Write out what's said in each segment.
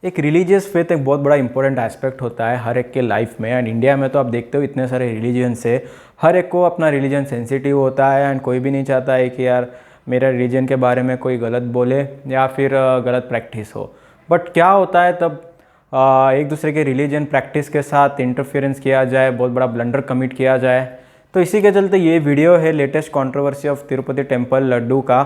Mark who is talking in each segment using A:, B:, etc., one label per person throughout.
A: एक religious faith एक बहुत बड़ा इंपॉर्टेंट एस्पेक्ट होता है हर एक के लाइफ में। एंड इंडिया में तो आप देखते हो इतने सारे रिलीजन्स है, हर एक को अपना रिलीजन सेंसिटिव होता है एंड कोई भी नहीं चाहता है कि यार मेरा रिलीजन के बारे में कोई गलत बोले या फिर गलत प्रैक्टिस हो। बट क्या होता है तब एक दूसरे के रिलीजन प्रैक्टिस के साथ इंटरफेरेंस किया जाए, बहुत बड़ा ब्लंडर कमिट किया जाए। तो इसी के चलते ये वीडियो है latest controversy of Tirupati temple laddu का,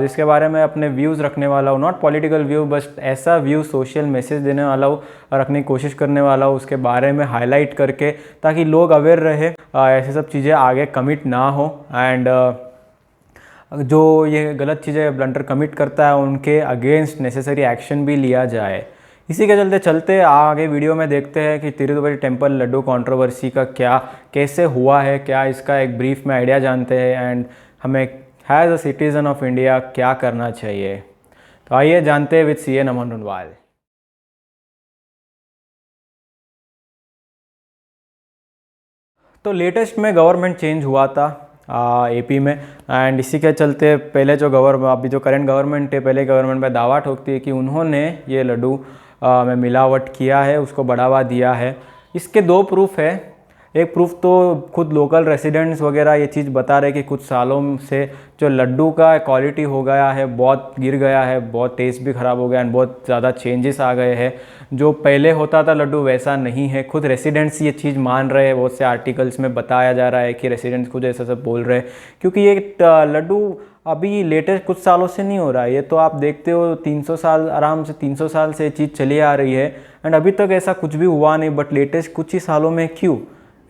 A: जिसके बारे में अपने व्यूज़ रखने वाला हूँ। नॉट पॉलिटिकल व्यू, बस ऐसा व्यू सोशल मैसेज देने वाला हूँ, रखने की कोशिश करने वाला हूँ उसके बारे में हाईलाइट करके, ताकि लोग अवेयर रहे, ऐसे सब चीज़ें आगे कमिट ना हो। एंड जो ये गलत चीज़ें ब्लंडर कमिट करता है उनके अगेंस्ट नेसेसरी एक्शन भी लिया जाए। इसी के चलते चलते आगे वीडियो में देखते हैं कि तिरुपति टेम्पल लड्डू कंट्रोवर्सी का क्या कैसे हुआ है, क्या इसका एक ब्रीफ में आइडिया जानते हैं एंड हमें has a citizen of India क्या करना चाहिए। तो आइए जानते हैं विद CA नमन रुनवाल। तो लेटेस्ट में गवर्नमेंट चेंज हुआ था AP में, एंड इसी के चलते पहले जो अभी जो करंट गवर्नमेंट है, पहले गवर्नमेंट में दावा ठोकती है कि उन्होंने ये लड्डू में मिलावट किया है, उसको बढ़ावा दिया है। इसके दो प्रूफ है। एक प्रूफ तो खुद लोकल रेसिडेंट्स वगैरह ये चीज़ बता रहे कि कुछ सालों से जो लड्डू का क्वालिटी हो गया है, बहुत गिर गया है, बहुत टेस्ट भी ख़राब हो गया एंड बहुत ज़्यादा चेंजेस आ गए हैं। जो पहले होता था लड्डू वैसा नहीं है। खुद रेसिडेंट्स ये चीज़ मान रहे हैं, बहुत से आर्टिकल्स में बताया जा रहा है कि रेसिडेंट्स खुद ऐसा सब बोल रहे हैं, क्योंकि ये लड्डू अभी लेटेस्ट कुछ सालों से नहीं हो रहा है। ये तो आप देखते हो 300 साल, आराम से 300 साल से ये चीज़ चली आ रही है एंड अभी तक ऐसा कुछ भी हुआ नहीं। बट लेटेस्ट कुछ ही सालों में क्यों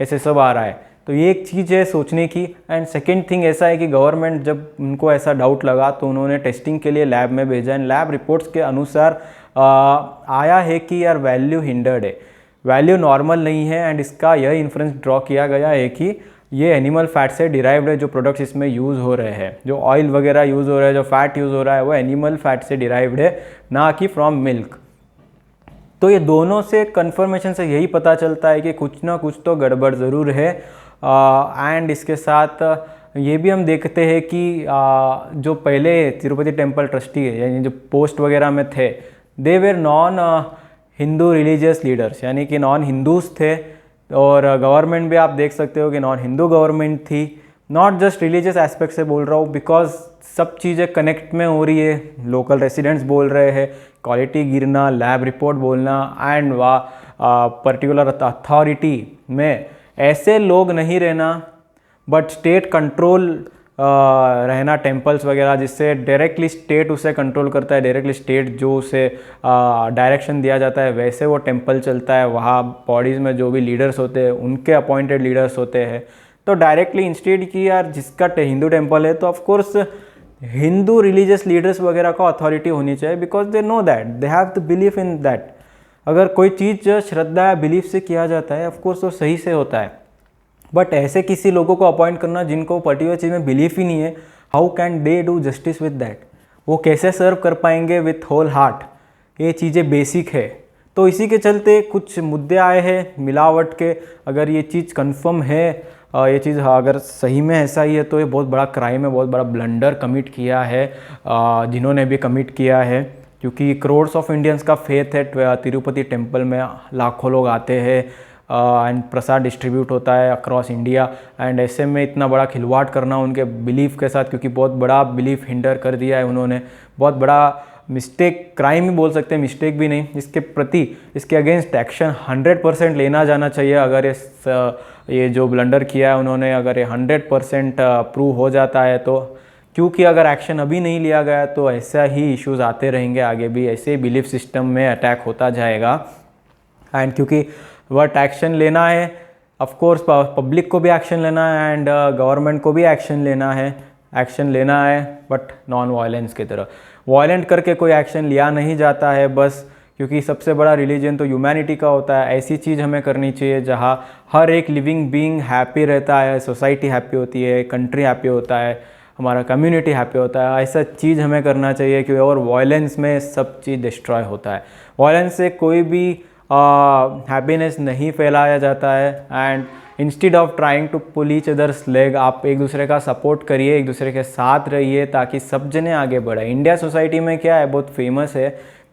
A: ऐसे सब आ रहा है, तो ये एक चीज़ है सोचने की। एंड सेकेंड थिंग ऐसा है कि गवर्नमेंट जब उनको ऐसा डाउट लगा तो उन्होंने टेस्टिंग के लिए लैब में भेजा एंड लैब रिपोर्ट्स के अनुसार आया है कि यार वैल्यू हिंडर्ड है, वैल्यू नॉर्मल नहीं है। एंड इसका यह इन्फ्रेंस ड्रॉ किया गया है कि ये एनिमल फैट से डिराइव्ड है। जो प्रोडक्ट्स इसमें यूज़ हो रहे हैं, जो ऑयल वगैरह यूज़ हो रहा है, जो फैट यूज़ हो रहा है, वो एनिमल फैट से डिराइव्ड है, ना कि फ्रॉम मिल्क। तो ये दोनों से कंफर्मेशन से यही पता चलता है कि कुछ ना कुछ तो गड़बड़ ज़रूर है। एंड इसके साथ ये भी हम देखते हैं कि जो पहले तिरुपति टेम्पल ट्रस्टी है, यानी जो पोस्ट वगैरह में थे, they were non Hindu religious leaders, यानी कि नॉन हिंदूज थे। और गवर्नमेंट भी आप देख सकते हो कि नॉन हिंदू गवर्नमेंट थी। नॉट जस्ट रिलीजियस एस्पेक्ट से बोल रहा हूँ, बिकॉज सब चीज़ें कनेक्ट में हो रही है। लोकल रेसिडेंट्स बोल रहे हैं, क्वालिटी गिरना, लैब रिपोर्ट बोलना एंड पर्टिकुलर अथॉरिटी में ऐसे लोग नहीं रहना, बट स्टेट कंट्रोल रहना टेम्पल्स वगैरह, जिससे डायरेक्टली स्टेट उसे कंट्रोल करता है। डायरेक्टली स्टेट जो उसे डायरेक्शन दिया जाता है वैसे वो टेम्पल चलता है। वहाँ बॉडीज़ में जो भी लीडर्स होते हैं उनके अपॉइंटेड लीडर्स होते हैं। तो डायरेक्टली इंस्टेड की यार जिसका हिंदू टेम्पल है तो ऑफकोर्स हिंदू रिलीजियस लीडर्स वगैरह का अथॉरिटी होनी चाहिए, because they know that, they have the belief in that. अगर कोई चीज़ श्रद्धा या बिलीफ से किया जाता है ऑफकोर्स वो सही से होता है। बट ऐसे किसी लोगों को अपॉइंट करना जिनको पर्टिकुलर चीज़ में बिलीफ ही नहीं है, how can they do justice with that? वो कैसे सर्व कर पाएंगे विथ होल हार्ट? ये चीज़ें बेसिक है। तो इसी के चलते कुछ मुद्दे आए हैं मिलावट के। अगर ये चीज़ कंफर्म है, ये चीज़ अगर सही में ऐसा ही है, तो ये बहुत बड़ा क्राइम है, बहुत बड़ा ब्लंडर कमिट किया है जिन्होंने भी कमिट किया है। क्योंकि करोड्स ऑफ इंडियंस का फेथ है तिरुपति टेम्पल में, लाखों लोग आते हैं एंड प्रसाद डिस्ट्रीब्यूट होता है अक्रॉस इंडिया। एंड ऐसे में इतना बड़ा खिलवाड़ करना उनके बिलीफ के साथ, क्योंकि बहुत बड़ा बिलीफ हिंडर कर दिया है उन्होंने, बहुत बड़ा मिस्टेक, क्राइम ही बोल सकते हैं, मिस्टेक भी नहीं। इसके प्रति, इसके अगेंस्ट एक्शन 100% लेना जाना चाहिए। अगर ये जो ब्लंडर किया है उन्होंने, अगर ये 100% प्रूव हो जाता है तो, क्योंकि अगर एक्शन अभी नहीं लिया गया तो ऐसा ही इश्यूज आते रहेंगे आगे भी, ऐसे ही बिलीफ सिस्टम में अटैक होता जाएगा। एंड क्योंकि वट एक्शन लेना है, ऑफकोर्स पब्लिक को भी एक्शन लेना है एंड गवर्नमेंट को भी एक्शन लेना है, बट नॉन वायलेंस की तरह। वायलेंट करके कोई एक्शन लिया नहीं जाता है बस, क्योंकि सबसे बड़ा रिलीजन तो ह्यूमैनिटी का होता है। ऐसी चीज़ हमें करनी चाहिए जहाँ हर एक लिविंग बीइंग हैप्पी रहता है, सोसाइटी हैप्पी होती है, कंट्री हैप्पी होता है, हमारा कम्युनिटी हैप्पी होता है। ऐसा चीज़ हमें करना चाहिए कि, और वायलेंस में सब चीज़ डिस्ट्रॉय होता है। वायलेंस से कोई भी हैप्पीनेस नहीं फैलाया जाता है। And instead of trying to pull each others leg, आप एक दूसरे का सपोर्ट करिए, एक दूसरे के साथ रहिए, ताकि सब जने आगे बढ़े। इंडिया सोसाइटी में क्या है, बहुत फेमस है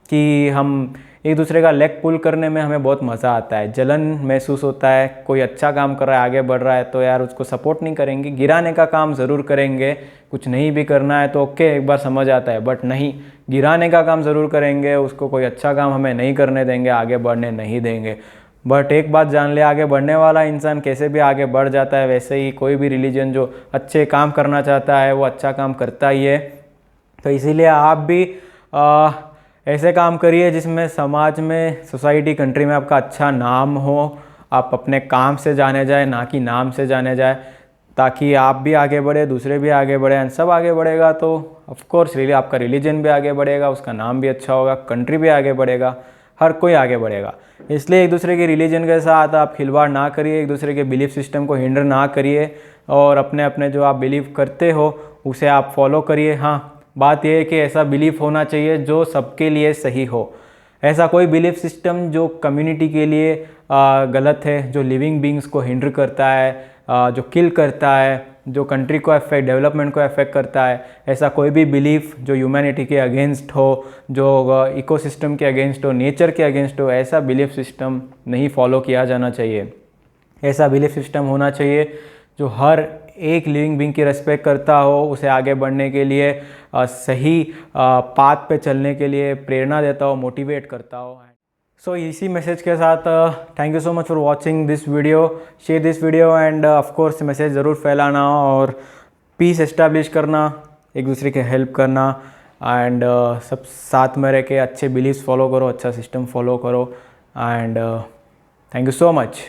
A: कि हम एक दूसरे का लेग पुल करने में हमें बहुत मज़ा आता है, जलन महसूस होता है। कोई अच्छा काम कर रहा है, आगे बढ़ रहा है, तो यार उसको सपोर्ट नहीं करेंगे, गिराने का काम ज़रूर करेंगे। कुछ नहीं भी करना है तो ओके, एक बार समझ आता है, बट नहीं, गिराने का काम ज़रूर करेंगे। उसको कोई अच्छा काम हमें नहीं करने देंगे, आगे बढ़ने नहीं देंगे। बट एक बात जान ले, आगे बढ़ने वाला इंसान कैसे भी आगे बढ़ जाता है, वैसे ही कोई भी रिलीजन जो अच्छे काम करना चाहता है वो अच्छा काम करता ही है। तो इसीलिए आप भी ऐसे काम करिए जिसमें समाज में, सोसाइटी, कंट्री में आपका अच्छा नाम हो, आप अपने काम से जाने जाए, ना कि नाम से जाने जाए, ताकि आप भी आगे बढ़े, दूसरे भी आगे बढ़े, एंड सब आगे बढ़ेगा तो ऑफ कोर्स आपका रिलीजन भी आगे बढ़ेगा, उसका नाम भी अच्छा होगा, कंट्री भी आगे बढ़ेगा, हर कोई आगे बढ़ेगा। इसलिए एक दूसरे के रिलीजन के साथ आप खिलवाड़ ना करिए, एक दूसरे के बिलीफ सिस्टम को हिंडर ना करिए, और अपने अपने जो आप बिलीव करते हो उसे आप फॉलो करिए। हाँ, बात यह है कि ऐसा बिलीफ होना चाहिए जो सबके लिए सही हो। ऐसा कोई बिलीफ सिस्टम जो कम्युनिटी के लिए गलत है, जो लिविंग बींग्स को हिंडर करता है, जो किल करता है, जो कंट्री को अफेक्ट, डेवलपमेंट को अफेक्ट करता है, ऐसा कोई भी बिलीफ जो ह्यूमैनिटी के अगेंस्ट हो, जो इकोसिस्टम के अगेंस्ट हो, नेचर के अगेंस्ट हो, ऐसा बिलीफ सिस्टम नहीं फॉलो किया जाना चाहिए। ऐसा बिलीफ सिस्टम होना चाहिए जो हर एक लिविंग बींग की रिस्पेक्ट करता हो, उसे आगे बढ़ने के लिए सही पाथ पे चलने के लिए प्रेरणा देता हो, मोटिवेट करता हो। सो इसी मैसेज के साथ thank you so much for watching this video, share this video, end of course message ज़रूर फैलाना और पीस एस्टैब्लिश करना, एक दूसरे की हेल्प करना, एंड सब साथ में रह के अच्छे बिलीव्स फॉलो करो, अच्छा सिस्टम फॉलो करो, and thank you so much.